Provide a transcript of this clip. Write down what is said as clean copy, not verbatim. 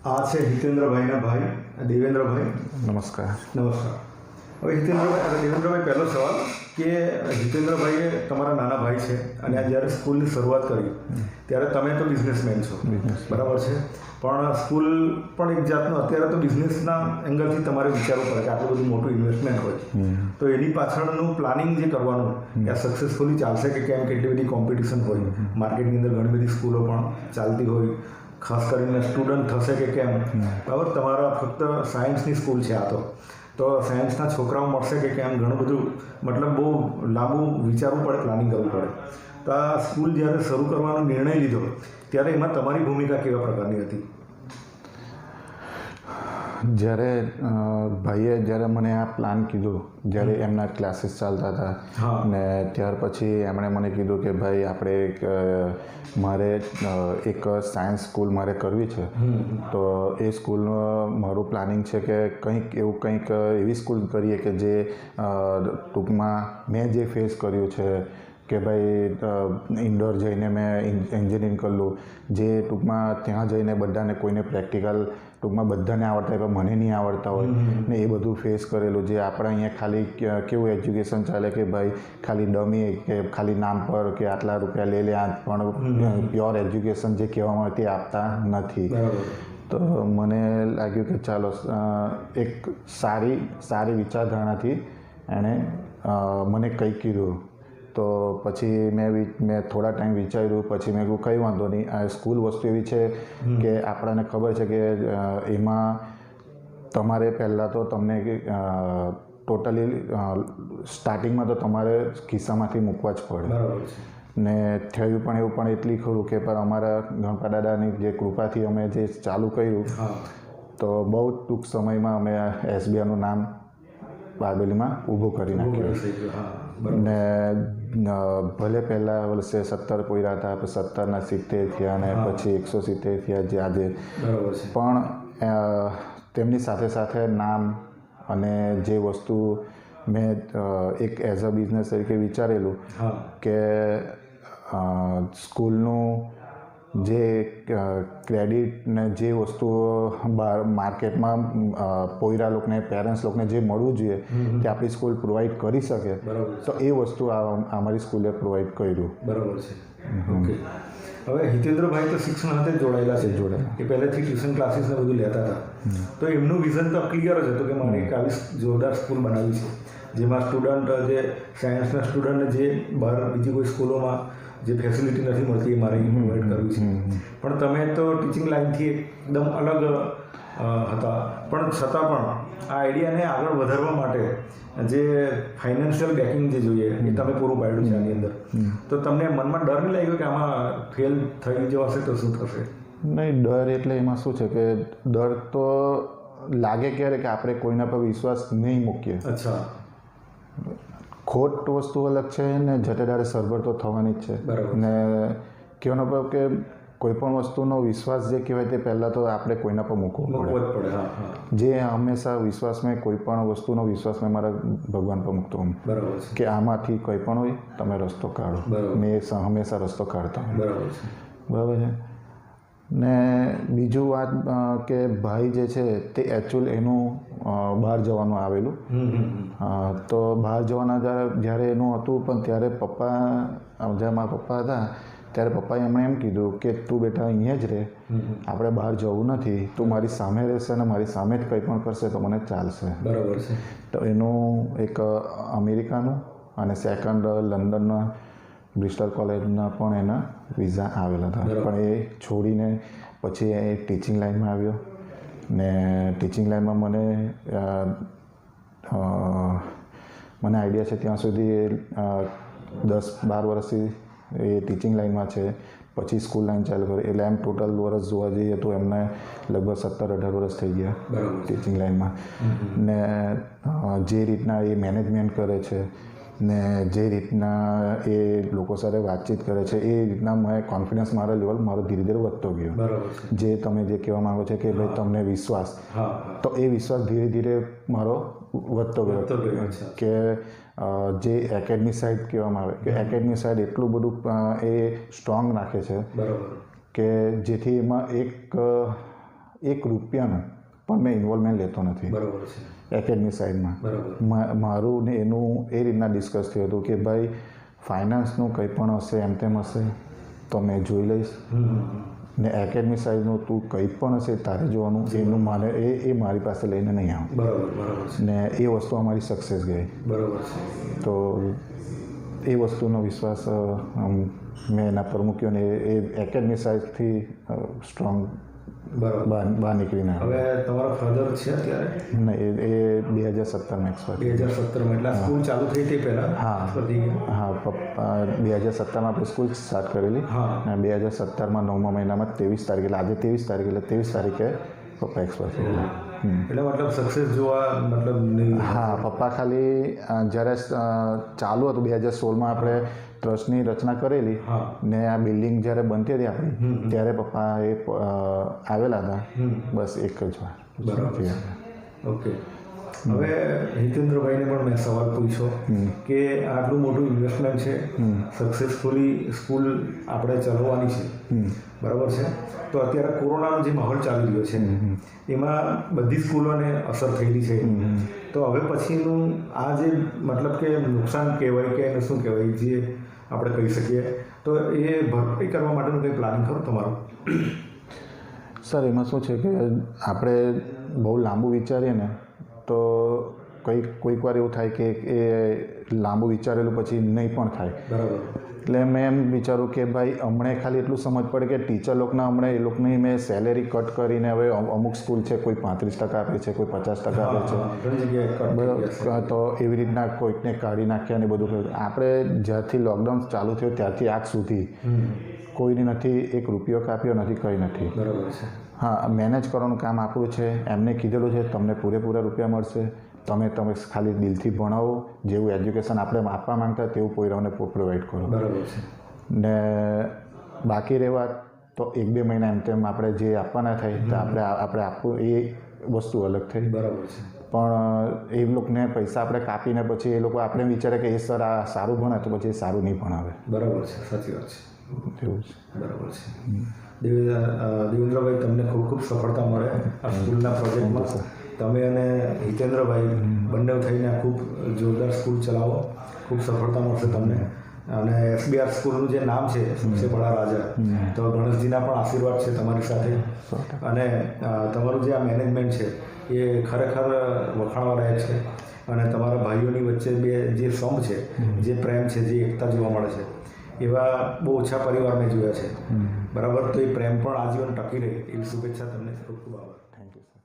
આ છે હિતેન્દ્રભાઈના ભાઈ દેવેન્દ્રભાઈ. નમસ્કાર. નમસ્કાર. હવે દેવેન્દ્રભાઈ, પહેલો સવાલ કે હિતેન્દ્રભાઈએ તમારા નાના ભાઈ છે અને આ જ્યારે સ્કૂલની શરૂઆત કરી ત્યારે તમે તો બિઝનેસમેન છો, બરાબર છે, પણ સ્કૂલ પણ એક જાતનું અત્યારે તો બિઝનેસના એંગલથી તમારે વિચારવું પડે કે આટલું બધું મોટું ઇન્વેસ્ટમેન્ટ હોય તો એની પાછળનું પ્લાનિંગ જે કરવાનું કે આ સક્સેસફુલી ચાલશે કે કેમ, કેટલી બધી કોમ્પિટિશન હોય, માર્કેટની અંદર ઘણી બધી સ્કૂલો પણ ચાલતી હોય, ખાસ કરીને સ્ટુડન્ટ થશે કે કેમ, બરાબર. તમારા ફક્ત સાયન્સની સ્કૂલ છે આ તો સાયન્સના છોકરાઓ મળશે કે કેમ, ઘણું બધું મતલબ બહુ લાંબુ વિચારવું પડે, પ્લાનિંગ કરવું પડે. તો આ સ્કૂલ જ્યારે શરૂ કરવાનો નિર્ણય લીધો ત્યારે એમાં તમારી ભૂમિકા કેવા પ્રકારની હતી? જ્યારે ભાઈએ મને આ પ્લાન કીધું, જ્યારે એમના ક્લાસીસ ચાલતા હતા ને ત્યાર પછી એમણે મને કીધું કે ભાઈ આપણે મારે એક સાયન્સ સ્કૂલ મારે કરવી છે, તો એ સ્કૂલનું મારું પ્લાનિંગ છે કે કંઈક એવી સ્કૂલ કરીએ કે જે ટૂંકમાં મેં જે ફેસ કર્યું છે કે ભાઈ ઇન્ડોર જઈને મેં એન્જિનિયરિંગ કરેલું, જે ટૂંકમાં ત્યાં જઈને બધાને કોઈને પ્રેક્ટિકલ ટૂંકમાં બધાને આવડતા હોય પણ મને નહીં આવડતા હોય ને એ બધું ફેસ કરેલું. જે આપણે અહીંયા ખાલી કેવું એજ્યુકેશન ચાલે કે ભાઈ ખાલી ડમી કે ખાલી નામ પર કે આટલા રૂપિયા લઈ લે, પણ પ્યોર એજ્યુકેશન જે કહેવામાં આવે તે આપતા નથી. તો મને લાગ્યું કે ચાલો એક સારી વિચારધારણાથી એણે મને કંઈ કીધું. તો પછી મેં થોડા ટાઈમ વિચાર્યું, પછી મેં કહ્યું કંઈ વાંધો નહીં, આ સ્કૂલ વસ્તુ એવી છે કે આપણને ખબર છે કે એમાં તમારે પહેલાં તો તમને ટોટલી સ્ટાર્ટિંગમાં તો તમારે ખિસ્સામાંથી મૂકવા જ પડે ને થયું પણ એવું પણ એટલી ખરું કે પણ અમારા ગણપા દાદાની જે કૃપાથી અમે જે ચાલુ કર્યું તો બહુ ટૂંક સમયમાં અમે એસબીઆઈનું નામ બારડોલીમાં ઊભું કરી નાખ્યું. ને ભલે પહેલાં વર્ષે 17 પોયરા હતા, પછી 17ના 70 થયા ને પછી 170 થયા જે આજે, પણ તેમની સાથે સાથે નામ અને જે વસ્તુ મેં એક એઝ અ બિઝનેસ તરીકે વિચારેલું કે સ્કૂલનું જે ક્રેડિટ ને જે વસ્તુઓ બહાર માર્કેટમાં પોયરા લોકોને, પેરેન્ટ્સ લોકોને જે મળવું જોઈએ તે આપણી સ્કૂલ પ્રોવાઈડ કરી શકે, તો એ વસ્તુ અમારી સ્કૂલે પ્રોવાઈડ કર્યું. બરાબર છે. ઓકે. હવે હિતેન્દ્રભાઈ તો શિક્ષણ સાથે જોડાયેલા છે, એ પહેલેથી ટ્યુશન ક્લાસીસ ને બધું લેતા હતા, તો એમનું વિઝન તો ક્લિયર જ હતું કે મારે એક આવી જોરદાર સ્કૂલ બનાવી છે જેમાં સ્ટુડન્ટ, જે સાયન્સના સ્ટુડન્ટને જે બહાર બીજી કોઈ સ્કૂલોમાં જે ફેસિલિટી નથી મળતી એ મારે પ્રોવાઈડ કરવી છે. પણ તમે તો ટીચિંગ લાઇનથી એકદમ અલગ હતા, પણ છતાં પણ આ આઈડિયાને આગળ વધારવા માટે જે ફાઇનાન્શિયલ બેકિંગ જે જોઈએ એ તમે પૂરું પાડ્યું છે આની અંદર, તો તમને મનમાં ડર નહીં લાગ્યો કે આમાં ફેલ થઈ જવાશે તો શું થશે? નહીં, ડર એટલે એમાં શું છે કે ડર તો લાગે ક્યારે કે આપણે કોઈના પર વિશ્વાસ નહીં મૂકીએ. અચ્છા. ખોટ વસ્તુ અલગ છે ને જટેદારે સરભર તો થવાની જ છે. ને કહેવાનો મતલબ કે કોઈ પણ વસ્તુનો વિશ્વાસ જે કહેવાય તે પહેલાં તો આપણે કોઈના પર મૂકવો પડે. જે હંમેશા વિશ્વાસ મેં કોઈ પણ વસ્તુનો વિશ્વાસ મેં મારા ભગવાન પર મૂકતો હોઉં કે આમાંથી કંઈ પણ હોય તમે રસ્તો કાઢો. મેં હંમેશા રસ્તો કાઢતો હોઉં. બરાબર છે. ને બીજું વાત કે ભાઈ જે છે તે એકચ્યુઅલ એનું બહાર જવાનું આવેલું, તો બહાર જવાના જ્યારે એનું હતું પણ ત્યારે પપ્પા, જ્યારે મારા પપ્પા હતા ત્યારે પપ્પાએ એમણે એમ કીધું કે તું બેટા અહીંયા જ રહે, આપણે બહાર જવું નથી, તું મારી સામે રહેશે અને મારી સામે જ કંઈ પણ કરશે તો મને ચાલશે. બરાબર છે. તો એનું એક અમેરિકાનું અને સેકન્ડ લંડનના બ્રિસ્ટલ કોલેજના પણ એના વિઝા આવેલા હતા, પણ એ છોડીને પછી એ ટીચિંગ લાઇનમાં આવ્યો ને ટીચિંગ લાઇનમાં મને આઈડિયા છે ત્યાં સુધી 10-12 વર્ષથી એ ટીચિંગ લાઇનમાં છે. પછી સ્કૂલ લાઇન ચાલુ કરી એટલે એમ ટોટલ વર્ષ જોવા જઈએ તો એમને લગભગ 17-18 વર્ષ થઈ ગયા ટીચિંગ લાઇનમાં. ને જે રીતના એ મેનેજમેન્ટ કરે છે ને જે રીતના એ લોકો સાથે વાતચીત કરે છે એ રીતના મેં કોન્ફિડન્સ મારો લેવલ ધીરે ધીરે વધતો ગયો. જે તમે જે કહેવા માગો છો કે ભાઈ તમને વિશ્વાસ, તો એ વિશ્વાસ ધીરે ધીરે મારો વધતો ગયો કે જે એકેડમી સાઇડ કહેવામાં આવે કે એકેડમી સાઇડ એટલું બધું એ સ્ટ્રોંગ રાખે છે કે જેથી એમાં એક રૂપિયાનું પણ મેં ઇન્વોલ્વમેન્ટ લેતો નથી બરાબર છે એકેડમી સાઈડમાં. બરાબર. મારું ને એનું એ રીતના ડિસ્કસ થયું હતું કે ભાઈ ફાઇનાન્સનું કંઈ પણ હશે એમ તેમ હશે તો મેં જોઈ લઈશ ને એકેડમી સાઈડનું તું કંઈ પણ હશે તારે જોવાનું એનું મારે એ મારી પાસે લઈને નહીં આવું. બરાબર બરાબર. ને એ વસ્તુ અમારી સક્સેસ ગઈ. બરાબર છે. તો એ વસ્તુનો વિશ્વાસ મેં એના પર મૂક્યો ને એ એકેડમી સાઈડથી સ્ટ્રોંગ બહાર નીકળીને. હવે તમારા ફાધર છે અત્યારે? નહીં, એ 2017માં એક્સપાયર. 2017માં એટલે સ્કૂલ ચાલુ થઈ તે પહેલાં? હા પપ્પા 2017માં આપણે સ્કૂલ સ્ટાર્ટ કરેલી અને 2017માં 9મા મહિનામાં 23 તારીખે એટલે આજે 23 તારીખ એટલે 23 તારીખે પપ્પા એક્સપાયર થઈ ગયા. એટલે મતલબ સક્સેસ જોવા મતલબ હા પપ્પા ખાલી જ્યારે ચાલુ હતું 2016માં આપણે ટ્રસ્ટની રચના કરેલી ને આ બિલ્ડિંગ જ્યારે બનતી હતી આપણી ત્યારે પપ્પા એ આવેલા હતા બસ એક જ વાર. બરાબર. ઓકે. હવે હિતેન્દ્રભાઈને પણ મેં સવાલ પૂછ્યો કે આટલું મોટું ઇન્વેસ્ટમેન્ટ છે, સક્સેસફુલી સ્કૂલ આપણે ચલાવવાની છે, બરાબર છે, તો અત્યારે કોરોનાનો જે માહોલ ચાલી રહ્યો છે એમાં બધી સ્કૂલોને અસર થયેલી છે, તો હવે પછીનું આ જે મતલબ કે નુકસાન કહેવાય કે એને શું કહેવાય જે આપણે કહી શકીએ તો એ ભરપાઈ કરવા માટેનું કંઈ પ્લાનિંગ ખરું તમારું? સર એમાં શું છે કે આપણે બહુ લાંબુ વિચારીએ ને તો કોઈક વાર એવું થાય કે એ લાંબુ વિચારેલું પછી નહીં પણ થાય. બરાબર. એટલે મેં એમ વિચારું કે ભાઈ હમણાં ખાલી એટલું સમજ પડે કે ટીચર લોકોના હમણાં એ લોકોની મેં સેલેરી કટ કરીને હવે અમુક સ્કૂલ છે કોઈ 35% આપે છે, કોઈ 50% આપે છે, તો એવી રીતના કોઈકને કાઢી નાખ્યા ને બધું કર્યું. આપણે જ્યારથી લોકડાઉન ચાલુ થયું ત્યારથી આજ સુધી કોઈને નથી એક રૂપિયો કાપ્યો નથી, કંઈ નથી. બરાબર છે. હા, મેનેજ કરવાનું કામ આપણું છે. એમને કીધેલું છે તમને પૂરેપૂરા રૂપિયા મળશે, તમે ખાલી દિલથી ભણાવો, જેવું એજ્યુકેશન આપણે આપવા માંગતા તેવું પોયરાઓને પ્રોવાઈડ કરો. બરાબર છે. ને બાકી રહેવા તો 1-2 મહિના એમ તેમ આપણે જે આપવાના થાય તો આપણે આપવું એ વસ્તુ અલગ થઈ. બરાબર છે. પણ એ લોકોને પૈસા આપણે કાપીને પછી એ લોકો આપણે વિચારે કે એ સર આ સારું ભણે તો પછી એ સારું નહીં ભણાવે. બરાબર છે, સાચી વાત છે. એવું છે. બરાબર છે. દેવેન્દ્રભાઈ, તમને ખૂબ ખૂબ સફળતા મળે આ સ્કૂલના પ્રોજેક્ટમાં. તમે અને હિતેન્દ્રભાઈ બંને થઈને ખૂબ જોરદાર સ્કૂલ ચલાવો, ખૂબ સફળતા મળશે તમને. અને SBR સ્કૂલનું જે નામ છે સબસે બડા રાજા, તો ગણેશજીના પણ આશીર્વાદ છે તમારી સાથે. અને તમારું જે આ મેનેજમેન્ટ છે એ ખરેખર વખાણવા લાયક છે. અને તમારા ભાઈઓની વચ્ચે જે સંપ છે, જે પ્રેમ છે, જે એકતા જોવા મળે છે એવા બહુ ઓછા પરિવાર મેં જોયા છે. બરાબર. તો એ પ્રેમ પણ આજીવન ટકી રહે એવી શુભેચ્છા તમને. ખૂબ ખૂબ આભાર. Thank you sir.